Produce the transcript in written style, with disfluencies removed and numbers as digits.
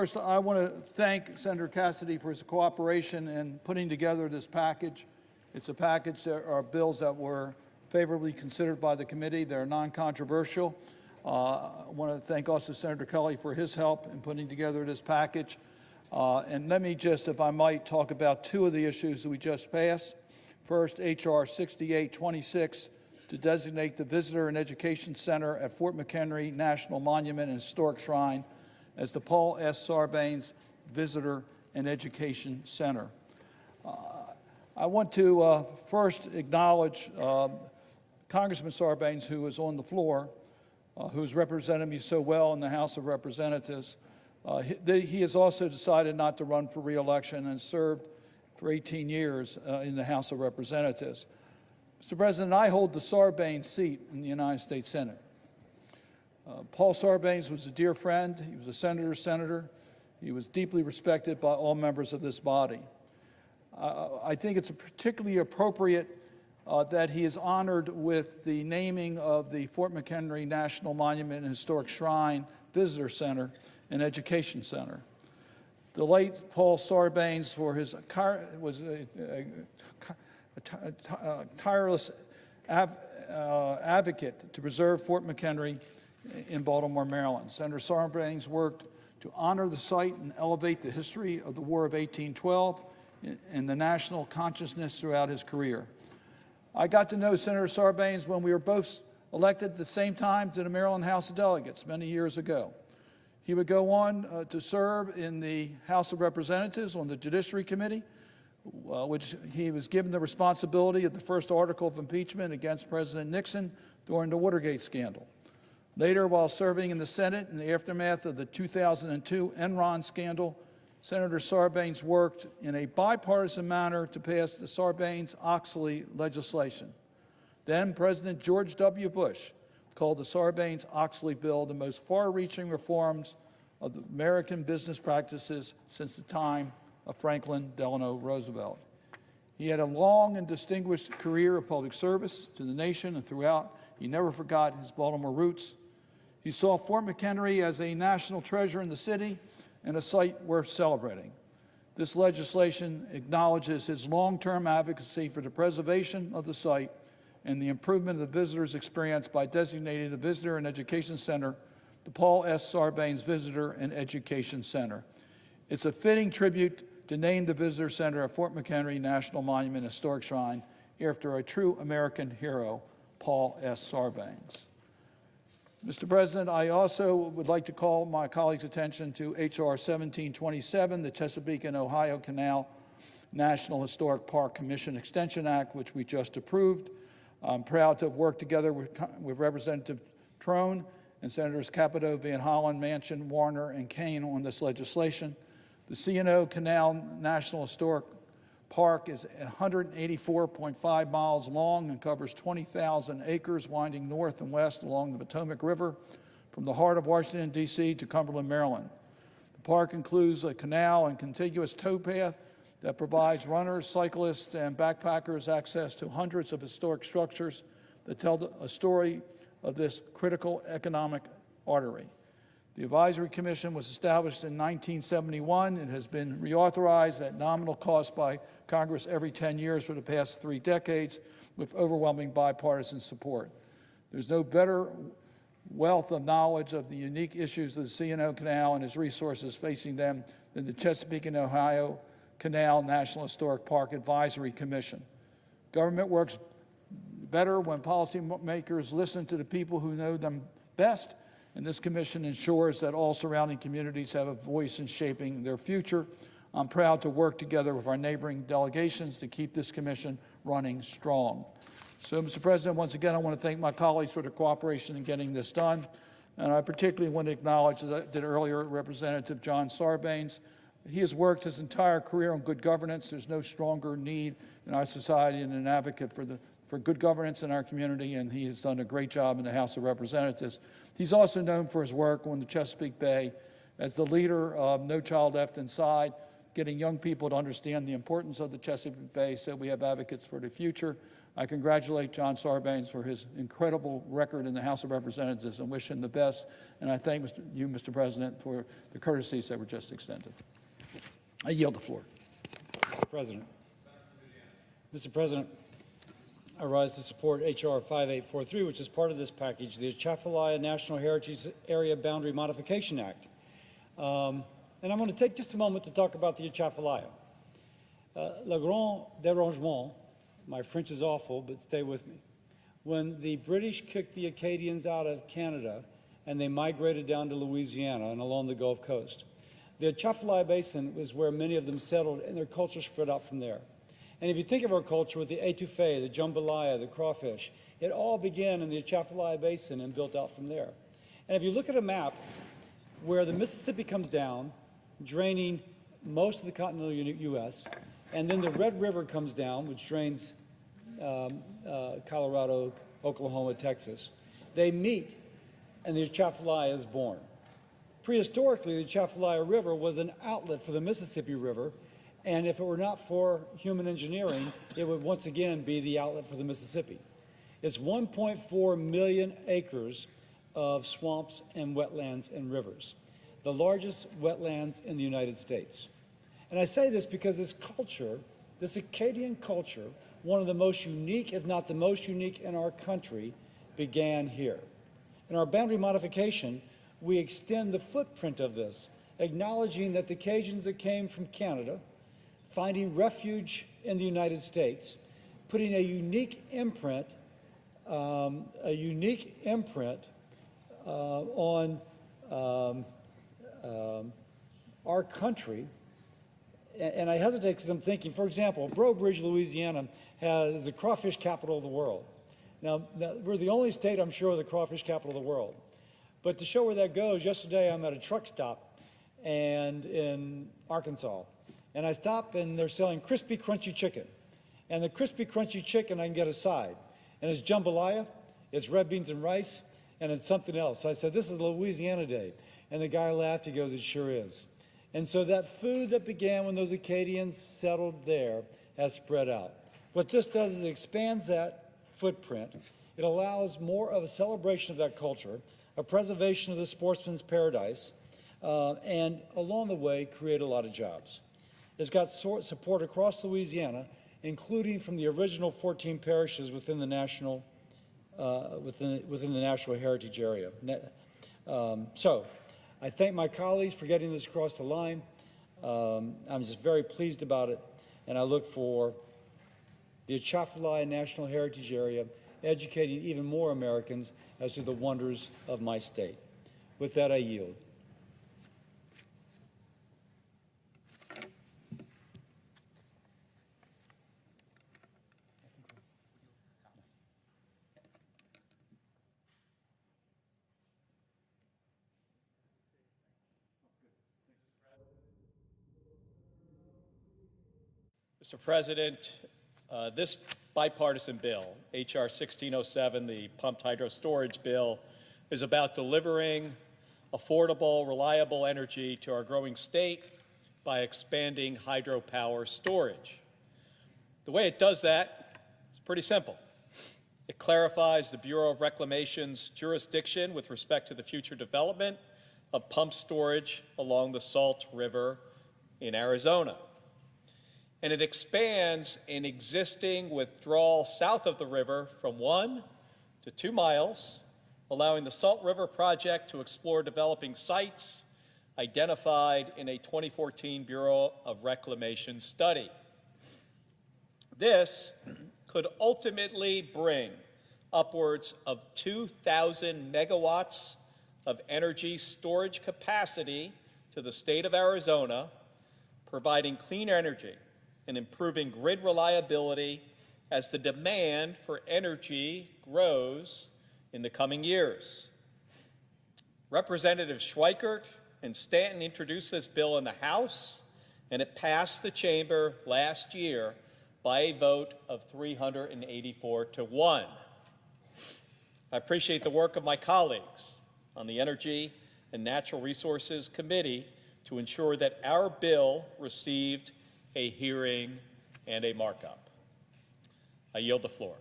First, I want to thank Senator Cassidy for his cooperation in putting together this package. It's a package that are bills that were favorably considered by the committee. They're non-controversial. I want to thank also Senator Kelly for his help in putting together this package. And let me just, if I might, talk about two of the issues that we just passed. First, H.R. 6826 to designate the Visitor and Education Center at Fort McHenry National Monument and Historic Shrine as the Paul S. Sarbanes Visitor and Education Center. I want to first acknowledge Congressman Sarbanes, who is on the floor, who's represented me so well in the House of Representatives. He has also decided not to run for re-election and served for 18 years in the House of Representatives. Mr. President, I hold the Sarbanes seat in the United States Senate. Paul Sarbanes was a dear friend. He was a senator's senator. He was deeply respected by all members of this body. I think it's particularly appropriate that he is honored with the naming of the Fort McHenry National Monument and Historic Shrine Visitor Center and Education Center. The late Paul Sarbanes was a tireless advocate to preserve Fort McHenry in Baltimore, Maryland. Senator Sarbanes worked to honor the site and elevate the history of the War of 1812 and the national consciousness throughout his career. I got to know Senator Sarbanes when we were both elected at the same time to the Maryland House of Delegates many years ago. He would go on to serve in the House of Representatives on the Judiciary Committee, which he was given the responsibility of the first article of impeachment against President Nixon during the Watergate scandal. Later, while serving in the Senate in the aftermath of the 2002 Enron scandal, Senator Sarbanes worked in a bipartisan manner to pass the Sarbanes-Oxley legislation. Then President George W. Bush called the Sarbanes-Oxley bill the most far-reaching reforms of the American business practices since the time of Franklin Delano Roosevelt. He had a long and distinguished career of public service to the nation and throughout. He never forgot his Baltimore roots. He saw Fort McHenry as a national treasure in the city and a site worth celebrating. This legislation acknowledges his long-term advocacy for the preservation of the site and the improvement of the visitor's experience by designating the Visitor and Education Center the Paul S. Sarbanes Visitor and Education Center. It's a fitting tribute to name the Visitor Center at Fort McHenry National Monument and Historic Shrine after a true American hero, Paul S. Sarbanes. Mr. President, I also would like to call my colleagues' attention to H.R. 1727, the Chesapeake and Ohio Canal National Historic Park Commission Extension Act, which we just approved. I'm proud to have worked together with Representative Trone and Senators Capito, Van Hollen, Manchin, Warner, and Kane on this legislation. The C&O Canal National Historic Park is 184.5 miles long and covers 20,000 acres winding north and west along the Potomac River from the heart of Washington, D.C. to Cumberland, Maryland. The park includes a canal and contiguous towpath that provides runners, cyclists, and backpackers access to hundreds of historic structures that tell a story of this critical economic artery. The Advisory Commission was established in 1971 and has been reauthorized at nominal cost by Congress every 10 years for the past 3 decades with overwhelming bipartisan support. There's no better wealth of knowledge of the unique issues of the C&O Canal and its resources facing them than the Chesapeake and Ohio Canal National Historic Park Advisory Commission. Government works better when policymakers listen to the people who know them best, and this commission ensures that all surrounding communities have a voice in shaping their future. I'm proud to work together with our neighboring delegations to keep this commission running strong. So, Mr. President, once again, I want to thank my colleagues for their cooperation in getting this done. And I particularly want to acknowledge, as I did earlier, Representative John Sarbanes. He has worked his entire career on good governance. There's no stronger need in our society and an advocate for good governance in our community, and he has done a great job in the House of Representatives. He's also known for his work on the Chesapeake Bay as the leader of No Child Left Inside, getting young people to understand the importance of the Chesapeake Bay so we have advocates for the future. I congratulate John Sarbanes for his incredible record in the House of Representatives and wish him the best. And I thank you, Mr. President, for the courtesies that were just extended. I yield the floor. President. Mr. President, I rise to support H.R. 5843, which is part of this package, the Atchafalaya National Heritage Area Boundary Modification Act. And I'm going to take just a moment to talk about the Atchafalaya. Le Grand Dérangement, my French is awful, but stay with me. When the British kicked the Acadians out of Canada and they migrated down to Louisiana and along the Gulf Coast, the Atchafalaya Basin was where many of them settled, and their culture spread out from there. And if you think of our culture with the etouffee, the jambalaya, the crawfish, it all began in the Atchafalaya Basin and built out from there. And if you look at a map where the Mississippi comes down, draining most of the continental U.S., and then the Red River comes down, which drains Colorado, Oklahoma, Texas, they meet, and the Atchafalaya is born. Prehistorically, the Atchafalaya River was an outlet for the Mississippi River, and if it were not for human engineering, it would once again be the outlet for the Mississippi. It's 1.4 million acres of swamps and wetlands and rivers, the largest wetlands in the United States. And I say this because this culture, this Acadian culture, one of the most unique, if not the most unique in our country, began here. In our boundary modification, we extend the footprint of this, acknowledging that the Cajuns that came from Canada, finding refuge in the United States, putting a unique imprint on our country. And I hesitate because I'm thinking, for example, Breaux Bridge, Louisiana, is the crawfish capital of the world. Now, we're the only state, I'm sure, the crawfish capital of the world. But to show where that goes, yesterday I'm at a truck stop and in Arkansas. And I stop and they're selling crispy, crunchy chicken. And the crispy, crunchy chicken, I can get a side. And it's jambalaya, it's red beans and rice, and it's something else. So I said, this is Louisiana Day. And the guy laughed, he goes, it sure is. And so that food that began when those Acadians settled there has spread out. What this does is it expands that footprint. It allows more of a celebration of that culture, a preservation of the sportsman's paradise, and along the way, create a lot of jobs. It's got support across Louisiana, including from the original 14 parishes within the national, within the National Heritage Area. So, I thank my colleagues for getting this across the line. I'm just very pleased about it, and I look for the Atchafalaya National Heritage Area educating even more Americans as to the wonders of my state. With that, I yield. Mr. President, this bipartisan bill, H.R. 1607, the pumped hydro storage bill, is about delivering affordable, reliable energy to our growing state by expanding hydropower storage. The way it does that is pretty simple. It clarifies the Bureau of Reclamation's jurisdiction with respect to the future development of pump storage along the Salt River in Arizona. And it expands an existing withdrawal south of the river from 1 to 2 miles, allowing the Salt River Project to explore developing sites identified in a 2014 Bureau of Reclamation study. This could ultimately bring upwards of 2,000 megawatts of energy storage capacity to the state of Arizona, providing clean energy and improving grid reliability as the demand for energy grows in the coming years. Representatives Schweikert and Stanton introduced this bill in the House, and it passed the chamber last year by a vote of 384 to 1. I appreciate the work of my colleagues on the Energy and Natural Resources Committee to ensure that our bill received a hearing and a markup. I yield the floor.